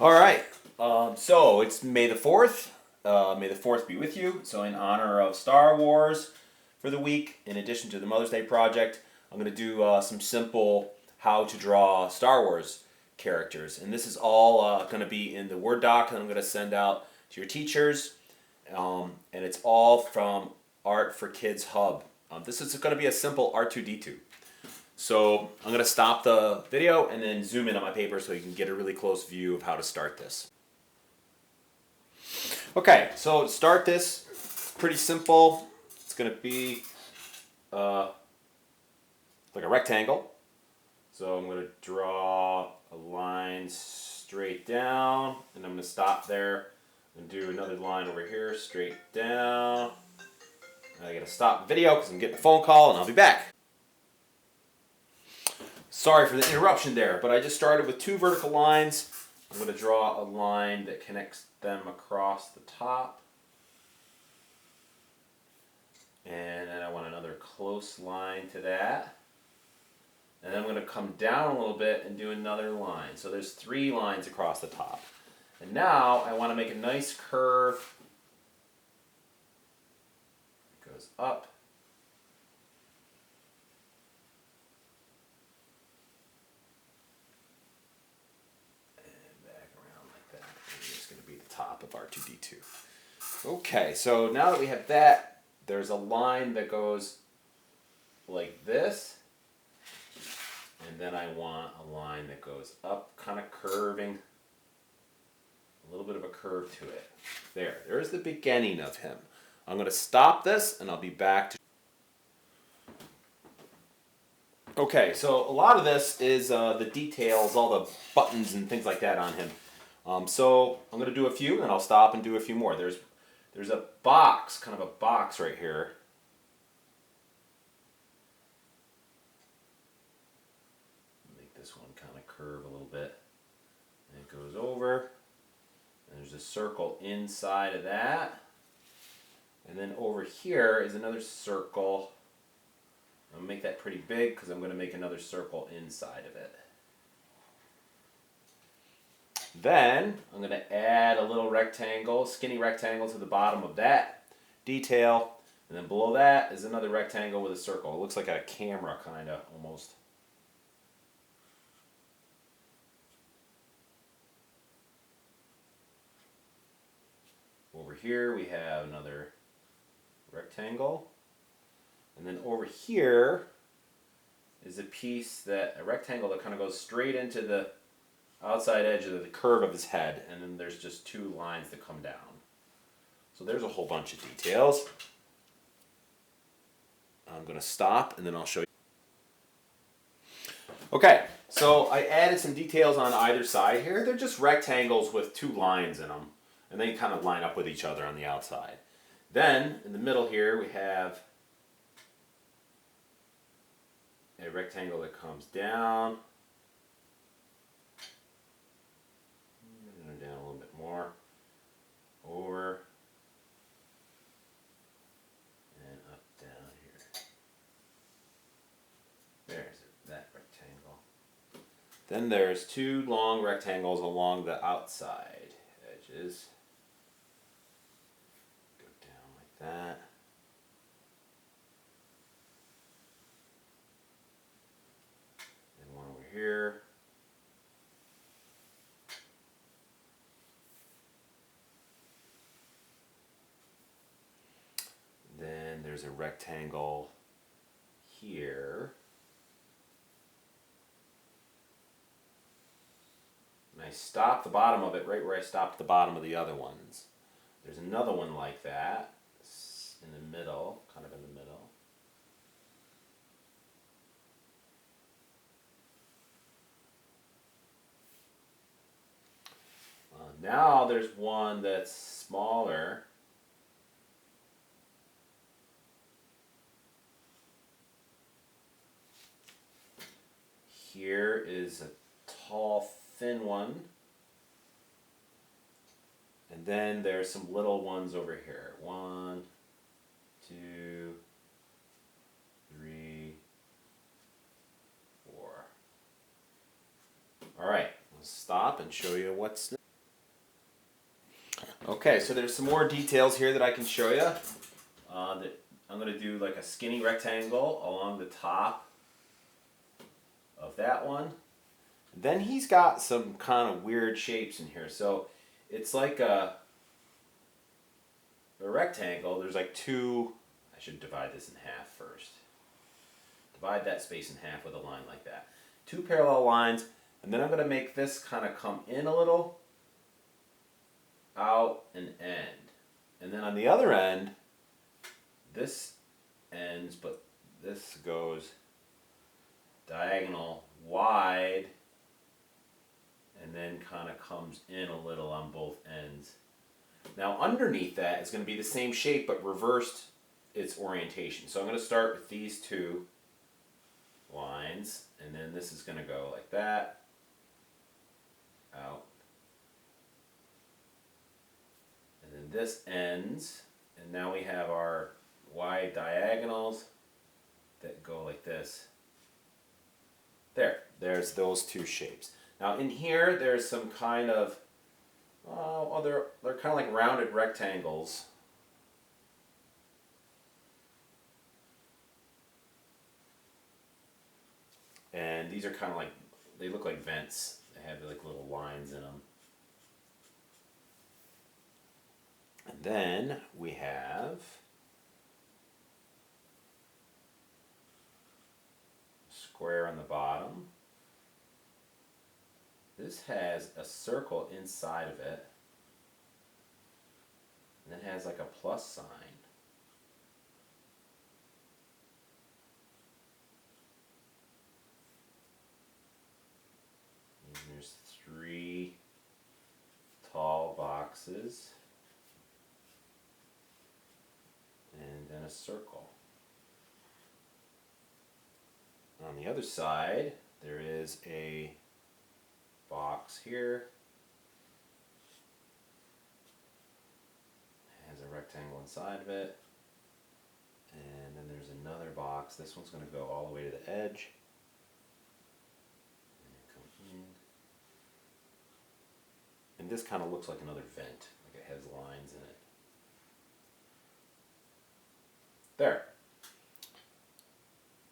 All right. So it's May the 4th. May the 4th be with you. So, in honor of Star Wars for the week, in addition to the Mother's Day project, I'm going to do some simple how to draw Star Wars characters. And this is all going to be in the Word doc that I'm going to send out to your teachers. And it's all from Art for Kids Hub. This is going to be a simple R2D2. So I'm going to stop the video and then zoom in on my paper so you can get a really close view of how to start this. Okay, so to start this, pretty simple. It's going to be like a rectangle. So I'm going to draw a line straight down, and I'm going to stop there and do another line over here, straight down. And I got to stop the video because I'm getting a phone call, and I'll be back. Sorry for the interruption there, but I just started with two vertical lines. I'm going to draw a line that connects them across the top. And then I want another close line to that. And then I'm going to come down a little bit and do another line. So there's 3 lines across the top. And now I want to make a nice curve. It goes up. Top of R2D2. Okay, so now that we have that, there's a line that goes like this, and then I want a line that goes up, kind of curving, a little bit of a curve to it. There's the beginning of him. I'm going to stop this, and I'll be back to... Okay, so a lot of this is the details, all the buttons and things like that on him. So I'm going to do a few, and I'll stop and do a few more. There's a box, kind of a box right here. Make this one kind of curve a little bit. And it goes over. And there's a circle inside of that. And then over here is another circle. I'm going to make that pretty big because I'm going to make another circle inside of it. Then I'm going to add a little rectangle, skinny rectangle to the bottom of that detail. And then below that is another rectangle with a circle. It looks like a camera kind of almost. Over here we have another rectangle. And then over here is a rectangle that kind of goes straight into the outside edge of the curve of his head, and then there's just 2 lines that come down. So there's a whole bunch of details. I'm going to stop, and then I'll show you. Okay, so I added some details on either side here. They're just rectangles with 2 lines in them, and they kind of line up with each other on the outside. Then, in the middle here, we have a rectangle that comes down. Down a little bit more, over, and up, down here. There's that rectangle. Then there's 2 long rectangles along the outside edges. Go down like that. And one over here. There's a rectangle here. And I stop the bottom of it right where I stopped the bottom of the other ones. There's another one like that in the middle, kind of in the middle. Now there's one that's smaller. Here is a tall, thin one. And then there's some little ones over here. 1, 2, 3, 4. All right, let's stop and show you what's next. Okay, so there's some more details here that I can show you. I'm going to do like a skinny rectangle along the top of that one. Then he's got some kind of weird shapes in here. So it's like a rectangle. There's like two, I should divide this in half first. Divide that space in half with a line like that. Two parallel lines, and then I'm going to make this kind of come in a little, out and end. And then on the other end, this ends, but this goes diagonal wide, and then kind of comes in a little on both ends. Now underneath that is going to be the same shape, but reversed its orientation. So I'm going to start with these two lines, and then this is going to go like that, out, and then this ends, and now we have our wide diagonals that go like this. There's those two shapes. Now in here there's some kind of, they're kind of like rounded rectangles. And these are kind of like, they look like vents. They have like little lines in them. And then we have square on the bottom. This has a circle inside of it. And then it has like a plus sign. And there's three tall boxes. And then a circle. On the other side, there is a box here. It has a rectangle inside of it. And then there's another box. This one's going to go all the way to the edge. And come in. And this kind of looks like another vent. Like it has lines in it. There.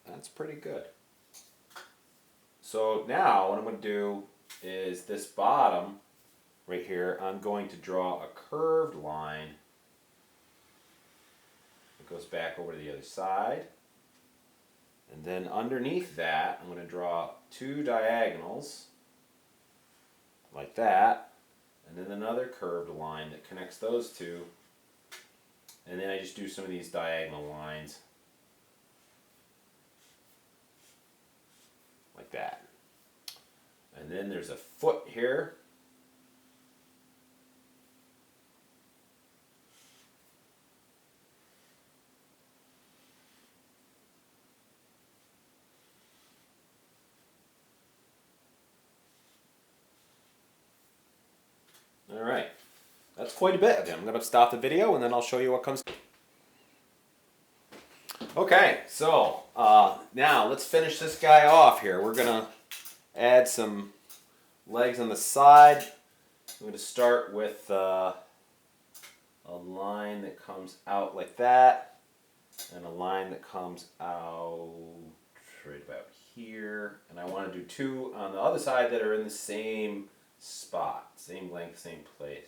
That's pretty good. So now what I'm going to do is this bottom right here, I'm going to draw a curved line that goes back over to the other side. And then underneath that, I'm going to draw two diagonals like that. And then another curved line that connects those two. And then I just do some of these diagonal lines like that. And then there's a foot here. All right, that's quite a bit. I'm going to stop the video and then I'll show you what comes. Okay, so now let's finish this guy off here. We're going to add some legs on the side. I'm going to start with a line that comes out like that, and a line that comes out right about here. And I want to do two on the other side that are in the same spot, same length, same place.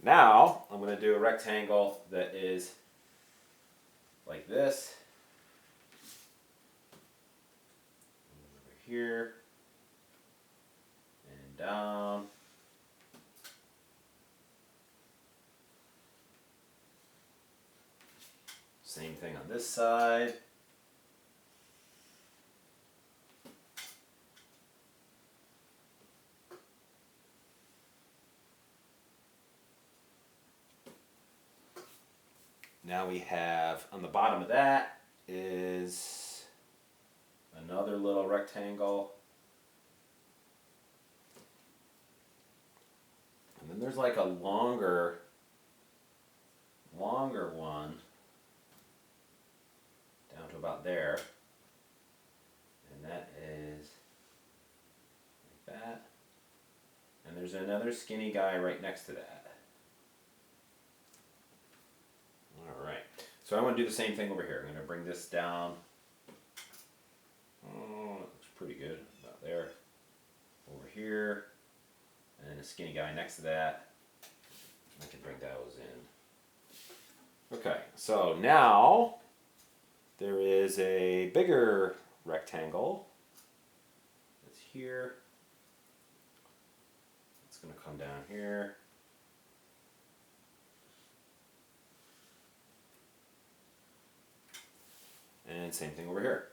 Now I'm going to do a rectangle that is like this. Over here and down. Same thing on this side. Now we have, on the bottom of that is another little rectangle. And then there's like a longer one down to about there. And that is like that. And there's there's another skinny guy right next to that. Alright, so I want to do the same thing over here. I'm going to bring this down. Oh, it looks pretty good. About there. Over here. And a skinny guy next to that. I can bring those in. Okay, so now there is a bigger rectangle. It's here. It's going to come down here. And same thing over here.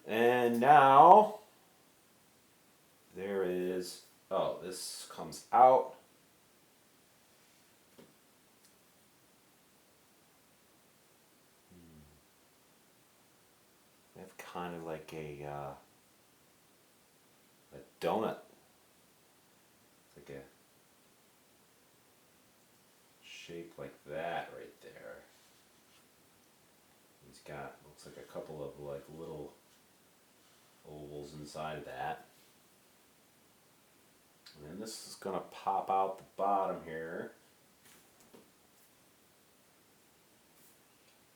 And now there is, oh, this comes out. They have kind of like a donut. It's like a shape like that right there. He's got, looks like a couple of like little ovals inside of that. And then this is going to pop out the bottom here.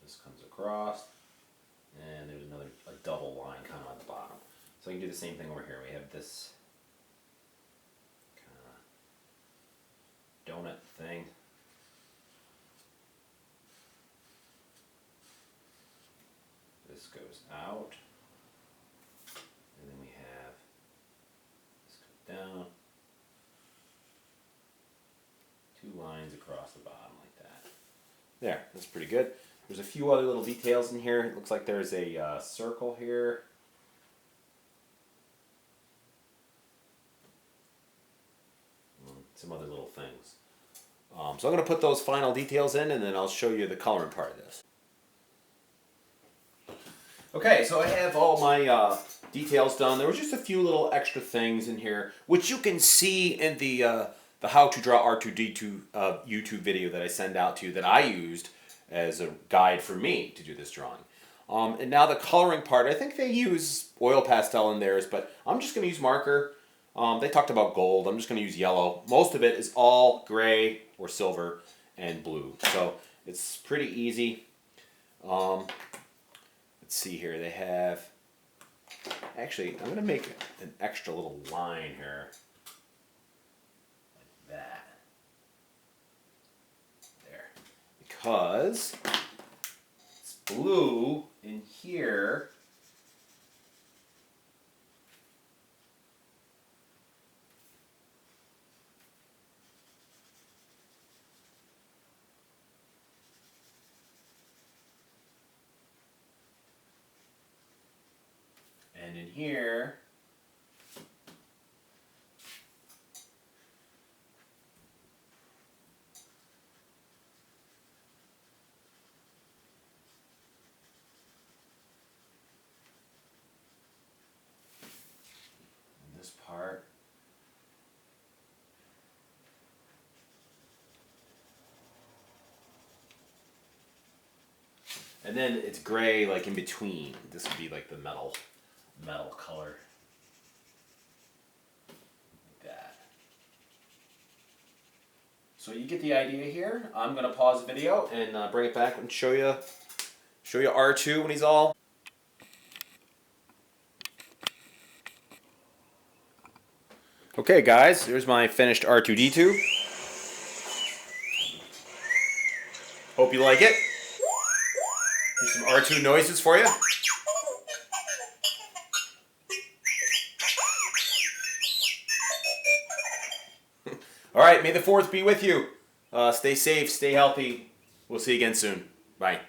This comes across, and there's another a double line kind of on the bottom. So I can do the same thing over here. We have this kind of donut thing. This goes out. And then we have this goes down. Two lines across the bottom like that. There, that's pretty good. There's a few other little details in here. It looks like there's a circle here. Some other little things. So I'm going to put those final details in, and then I'll show you the coloring part of this. Okay, so I have all my details done. There was just a few little extra things in here, which you can see in the How to Draw R2-D2 YouTube video that I send out to you that I used as a guide for me to do this drawing. And now the coloring part, I think they use oil pastel in theirs, but I'm just going to use marker. They talked about gold. I'm just going to use yellow. Most of it is all gray or silver and blue, so it's pretty easy. Let's see here. They have, actually, I'm going to make an extra little line here. Like that. There. Because it's blue in here. And in here, in this part, and then it's gray like in between. This would be like the metal color. Like that. So you get the idea here. I'm going to pause the video and bring it back and show you R2 when he's all. Okay guys, here's my finished R2-D2. Hope you like it. Here's some R2 noises for you. All right, may the 4th be with you. Stay safe, stay healthy. We'll see you again soon. Bye.